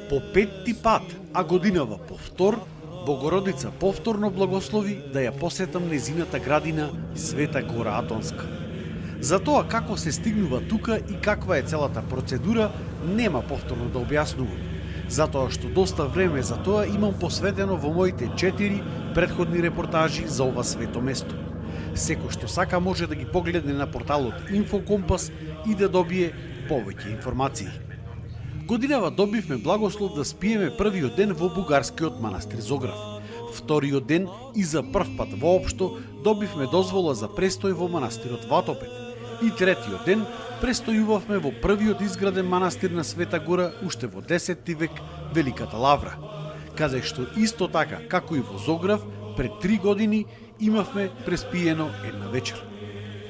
По петти пат, а годинава повтор, Богородица повторно благослови да ја посетам незината градина Света Гора Атонска. За тоа како се стигнува тука и каква е целата процедура, нема повторно да објаснувам, затоа што доста време за тоа имам посветено во моите 4 претходни репортажи за ова свето место. Секој што сака може да ги погледне на порталот Инфокомпас и да добие повеќе информации. Годинава добивме благослов да спиеме првиот ден во бугарскиот манастир Зограф. Вториот ден и за прв пат воопшто добивме дозвола за престој во манастирот Ватопет. И третиот ден престојувавме во првиот изграден манастир на Света Гора уште во 10 век, Великата Лавра, каде што исто така како и во Зограф пред 3 години имавме преспиено една вечер.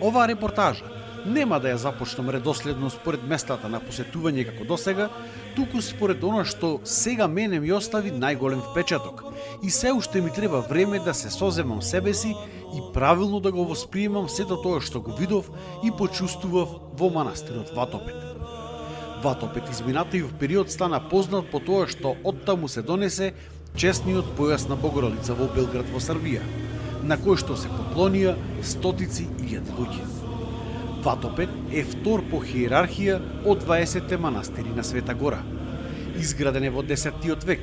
Оваа репортажа нема да ја започнам редоследно според местата на посетување како досега, туку според она што сега мене ми остави најголем впечаток и се уште ми треба време да се соземам себе си и правилно да го восприемам сето тоа што го видов и почувствував во манастирот Ватопет. Ватопет изминатиот период стана познат по тоа што оттаму се донесе чесниот појас на Богородица во Белград во Србија, на кој што се поклонија стотици илјади луѓе. Ватопет е втор по хиерархија од 20 манастири на Света Гора. Изграден е во 10 век,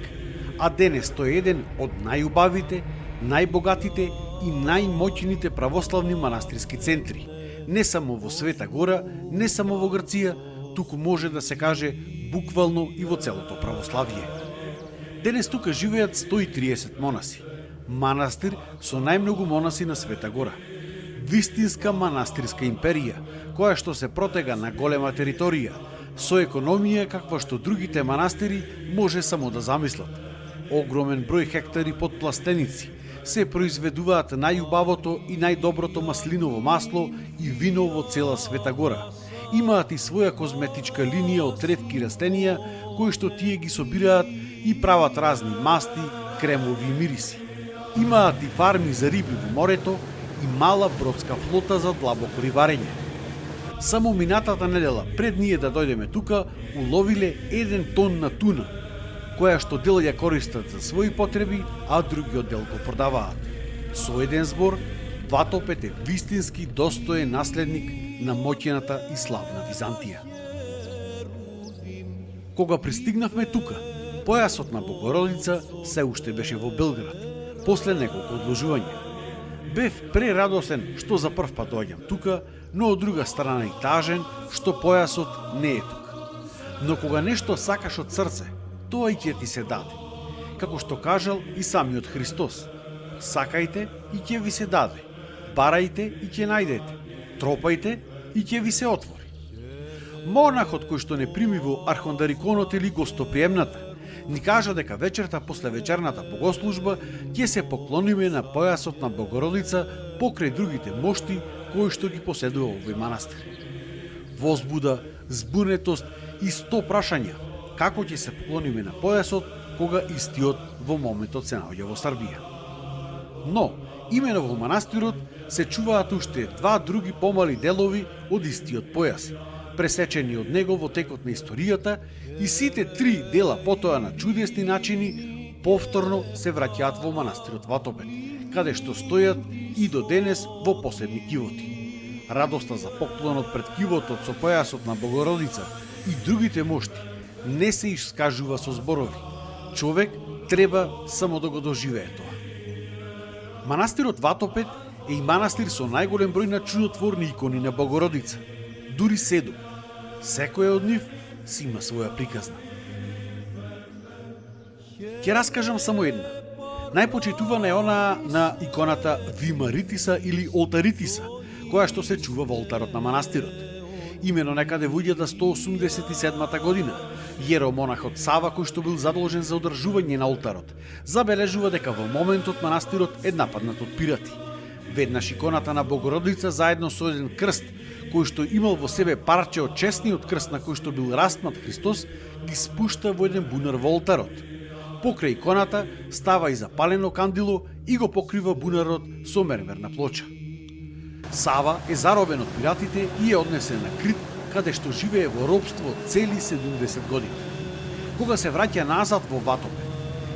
а денес тој е еден од најубавите, најбогатите и најмоќните православни манастирски центри, не само во Света Гора, не само во Грција, туку може да се каже буквално и во целото православие. Денес тука живеат 130 монаси. Манастир со најмногу монаси на Света Гора. Вистинска манастирска империја, која што се протега на голема територија, со економија каква што другите манастири може само да замислат. Огромен број хектари подпластеници, се произведуваат најубавото и најдоброто маслиново масло и вино во цела Света Гора. Имаат и своја козметичка линија од ретки растенија, кои што тие ги собираат и прават разни масти, кремови и мириси. Имаат и фарми за риби во морето и мала бродска флота за длабоко рибарење. Само минатата недела, пред ние да дојдеме тука, уловиле 1 тон на туна, која што дел ја користат за своји потреби, а другиот дел го продаваат. Со еден збор, Ватопет е вистински достоен наследник на моќената и славна Византија. Кога пристигнавме тука, појасот на Богородица се уште беше во Белград, после неколку одложувања. Бев прерадосен што за прв пат доаѓам тука, но од друга страна и тажен што појасот не е тука. Но кога нешто сакаш од срце, тоа и ќе ти се даде. Како што кажал и самиот Христос: сакајте и ќе ви се даде, барајте и ќе најдете, тропајте и ќе ви се отвори. Монахот кој што не прими во архондариконот или гостоприемната ни кажа дека вечерта после вечерната богослужба ќе се поклониме на појасот на Богородица покрај другите мошти кои што ги поседува овој манастир. Возбуда, збунетост и 100 прашања како ќе се поклониме на појасот кога истиот во моментот се наоѓа во Србија. Но, имено во манастирот се чуваат уште 2 други помали делови од истиот појас, пресечени од него во текот на историјата, и сите 3 дела потоа на чудесни начини повторно се враќаат во манастирот Ватопет, каде што стојат и до денес во посебни кивоти. Радоста за поклонот пред кивотот со појасот на Богородица и другите мошти не се искажува со зборови. Човек треба само да го доживее тоа. Манастирот Ватопет е и манастир со најголем број на чудотворни икони на Богородица, дури 7. Секоја од нив си има своја приказна. Ќе раскажам само една. Најпочитувана е она на иконата Вимаритиса или Олтаритиса, која што се чува во олтарот на манастирот. Имено некаде во 1187 година, јеромонахот Сава, кој што бил задолжен за одржување на олтарот, забележува дека во моментот манастирот е нападнат од пирати. Веднаш иконата на Богородица заедно со еден крст, кој што имал во себе парче од честниот крст на кој што бил распнат Христос, ги спушта во еден бунар во олтарот. Покрај иконата става и запалено кандило и го покрива бунарот со мермерна плоча. Сава е заробен од пиратите и е однесен на Крит каде што живее во робство цели 70 години. Кога се враќа назад во Ватопе,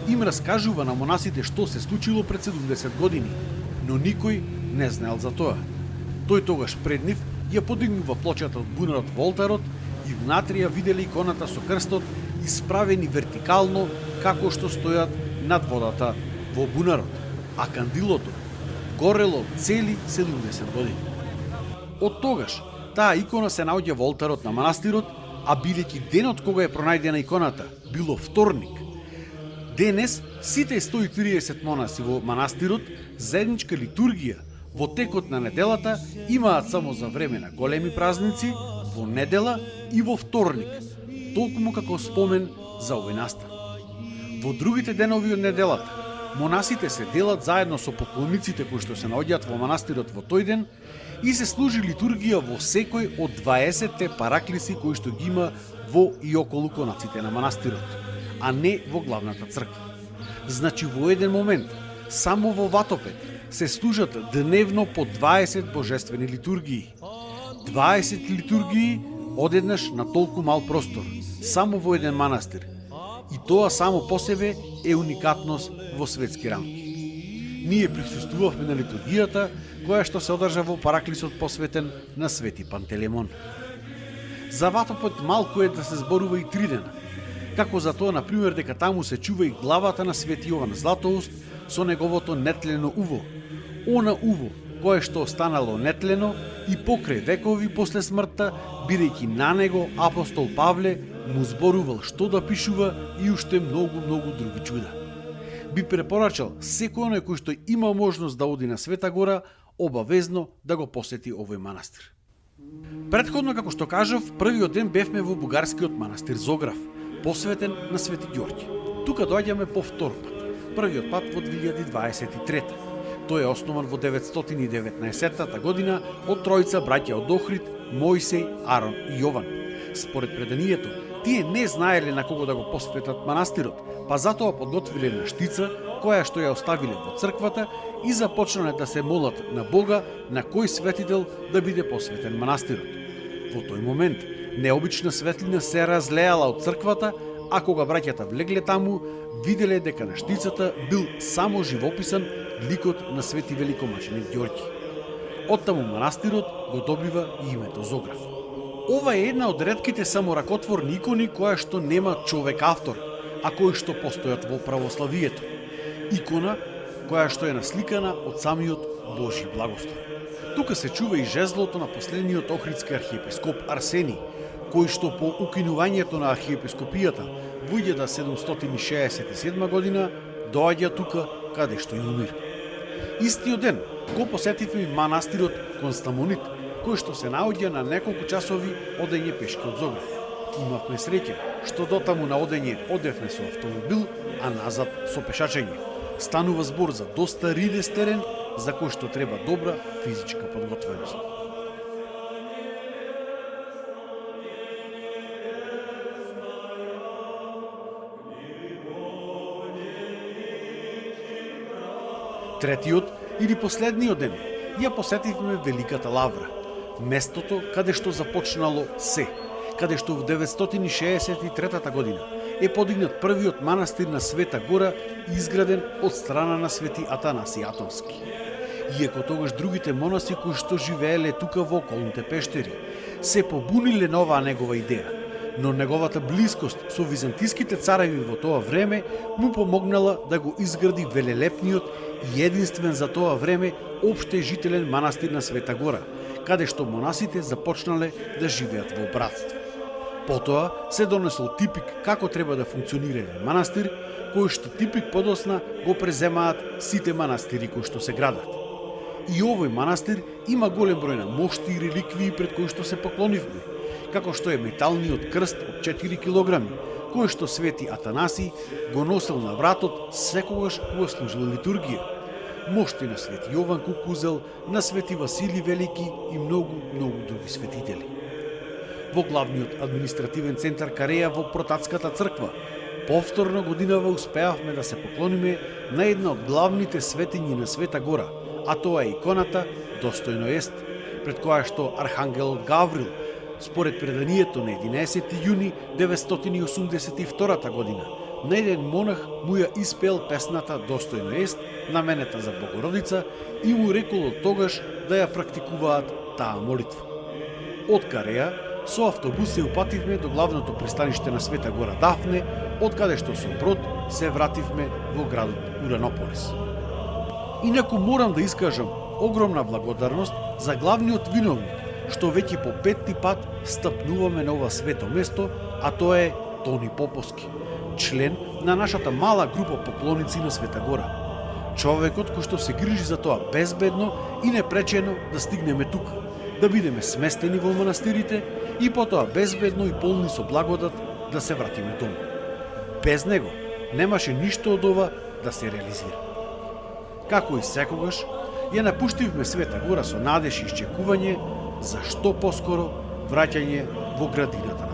им раскажува на монасите што се случило пред 70 години, но никој не знаел за тоа. Тој тогаш пред нив ја подигнува плочата од бунарот во олтарот и внатре ја виделе иконата со крстот исправени вертикално како што стојат над водата во бунарот, а кандилото горело цели 70 години. Од тогаш, таа икона се наоѓа во олтарот на манастирот, а бидејќи денот кога е пронајдена иконата било вторник, денес сите 130 монаси во манастирот заедничка литургија во текот на неделата имаат само за време на големи празници, во недела и во вторник, толкому како спомен за овој настан. Во другите денови од неделата, монасите се делат заедно со поклониците кои што се наоѓаат во манастирот во тој ден и се служи литургија во секој од 20 параклиси кои што ги има во и околу конаците на манастирот, а не во главната црква. Значи во еден момент, само во Ватопе се служат дневно по 20 божествени литургии. 20 литургии одеднаш на толку мал простор, само во еден манастир. И тоа само по себе е уникатност во светски рамки. Ние присуствувавме на литургијата која што се одржа во параклисот посветен на Свети Пантелеймон. За Ватопот малку е да се зборува и 3 дена, како за тоа, например, дека таму се чува и главата на Свети Јован Златоуст со неговото нетлено уво. Она уво, кое што останало нетлено и покрај векови после смртта, бидејќи на него апостол Павле му зборувал што да пишува и уште многу други чуда. Би препорачал секој оној кој што има можност да оди на Света Гора, обавезно да го посети овој манастир. Претходно, како што кажав, првиот ден бевме во бугарскиот манастир Зограф, посветен на Свети Ѓорѓе. Тука доаѓаме по втор пат. Првиот пат во 2023. Тој е основан во 919 година од тројца браќа од Охрид, Мојсей, Арон и Јован. Според преданието, тие не знаеле на кого да го посветат манастирот, па затоа подготвиле наштица која што ја оставиле во црквата и започнале да се молат на Бога на кој светител да биде посветен манастирот. Во тој момент, необична светлина се разлеала од црквата, а кога браќата влегле таму, виделе дека на штицата бил само живописан ликот на Свети великомаченик Ѓорѓе. Оттаму манастирот го добива и името Зограф. Ова е една од ретките саморакотворни икони која што нема човек автор, а кои што постојат во православието. Икона која што е насликана од самиот Божји благослов. Тука се чува и жезлото на последниот охридски архиепископ Арсений, кој што по укинувањето на архиепископијата во 1767 година доаѓа тука каде што и умира. Истиот ден го посетивме и манастирот Констамонит, кој што се наоѓа на неколку часови одење пешки од Зограф. Имавме среќа што дотаму на одење одевме со автомобил, а назад со пешачење. Станува збор за доста ридест терен за кој што треба добра физичка подготвеност. Третиот или последниот ден ја посетивме Великата Лавра, местото каде што започнало се, каде што во 963 година е подигнат првиот манастир на Света Гора, изграден од страна на Свети Атанасий Атонски. Иако тогаш другите монаси кои што живееле тука во околните пештери се побуниле на оваа негова идеја, но неговата блискост со византиските цареви во тоа време му помогнала да го изгради велелепниот и единствен за тоа време опште жителен манастир на Света Гора, каде што монасите започнале да живеат во братство. Потоа се донесол типик како треба да функционира еден манастир, кој што типик подосна го преземаат сите манастири кои што се градат. И овој манастир има голем број на мошти и реликвии пред кои што се поклонивме, како што е металниот крст од 4 килограми, кој што Свети Атанасий го носел на вратот секогаш кога служил литургија. Мошти на Свети Јован Кукузел, на Свети Василий Велики и многу други светители. Во главниот административен центар Кареја во Протатската црква, повторно годинава успеавме да се поклониме на една од главните светињи на Света Гора, а тоа е иконата Достојно ест, пред која што архангелот Гаврил Според преданието на 11 јуни 982 година, на еден монах му ја испеел песната "Достојно ест", наменета за Богородица, и му рекол од тогаш да ја практикуваат таа молитва. Од Кареја со автобус се упативме до главното пристаниште на Света гора Дафне, од каде што со брод се вративме во градот Уранополис. Инаку морам да искажам огромна благодарност за главниот виновник, што веќе по петти пат стапнуваме на ова свето место, а тоа е Тони Поповски, член на нашата мала група поклоници на Света гора. Човекот кој што се грижи за тоа безбедно и непречено да стигнеме тука, да бидеме сместени во манастирите и потоа безбедно и полни со благодат да се вратиме дома. Без него немаше ништо од ова да се реализира. Како и секогаш, ја напуштивме Света гора со надеж и išчекување за што поскоро враќање во градината на